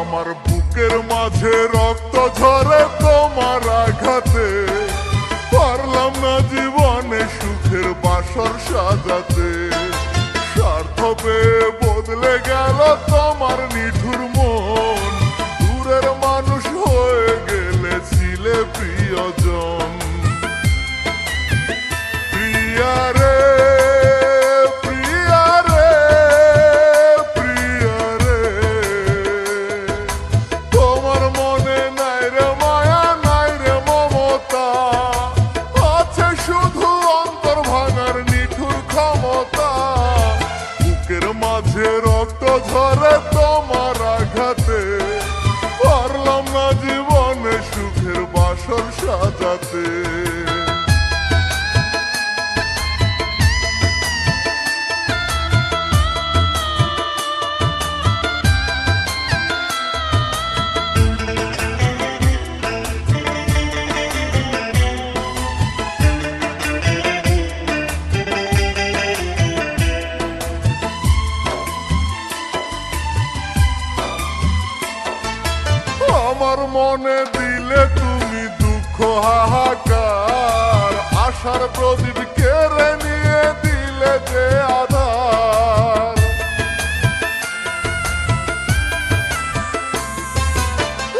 আমার বুকের মাঝে রক্ত ঝরে তোমার আঘাতে, পারলাম না জীবনে সুখের বাসর সাজাতে। স্বার্থ পেয়ে বদলে গেল তোমার নিঠুর মন, দূরের মানুষ হয়ে গেলে ছিলে প্রিয়জন। প্রিয়া রে মাঝে রক্ত ঝরে তোমার আঘাতে, পারলাম না জীবনে সুখের বাসর সাজাতে। আমার মনে দিলে তুমি দুঃখ হাহাকার, আশার প্রদীপ কেড়ে নিয়ে দিলে যে আধার।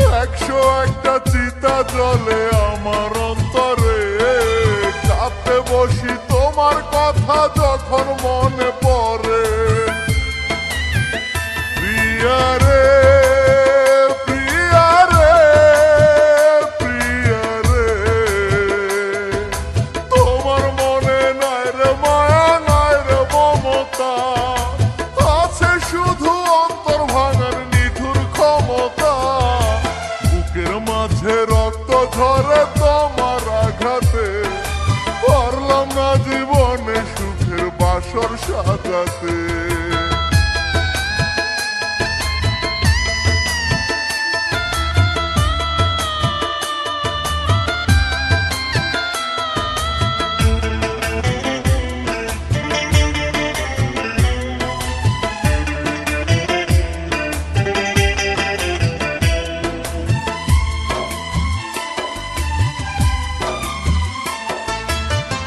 101টা চিতা জ্বলে আমার অন্তরে, কাঁদতে বসি তোমার কথা যখন মনে পড়ে। প্রিয়া রে আছে শুধু অন্তর ভাঙার নিঠুর ক্ষমতা, বুকের মাঝে রক্ত ঝরে তোমার আঘাতে, পারলাম না জীবনে সুখের বাসর সাজাতে।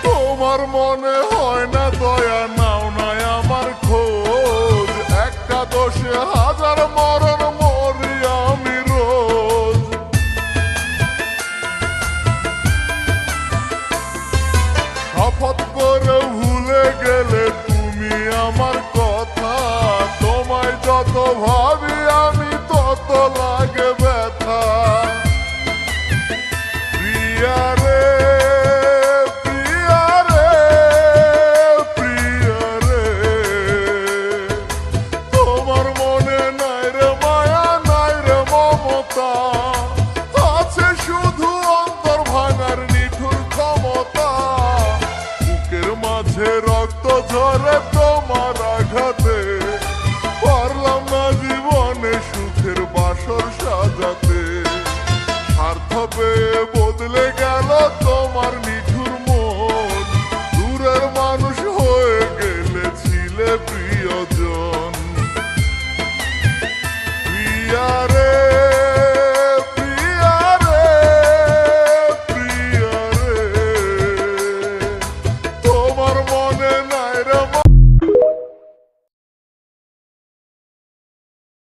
তোমার মনে হয় না দয়া, নাও নাই আমার খোঁজ, একটা দোষে হাজার মরণ মরি আমি রোজ। শপথ করে ভুলে গেলে তুমি আমার কথা, তোমায় যত ভাবি আমি তত লাগে ব্যথা। প্রিয়া রে আছে শুধু অন্তর ভাঙার নিঠুর ক্ষমতা, বুকের মাঝে রক্ত ঝরে তোমার আঘাতে, পারলাম না জীবনে সুখের বাসর সাজাতে। স্বার্থ পেয়ে বদলে গেল তোমার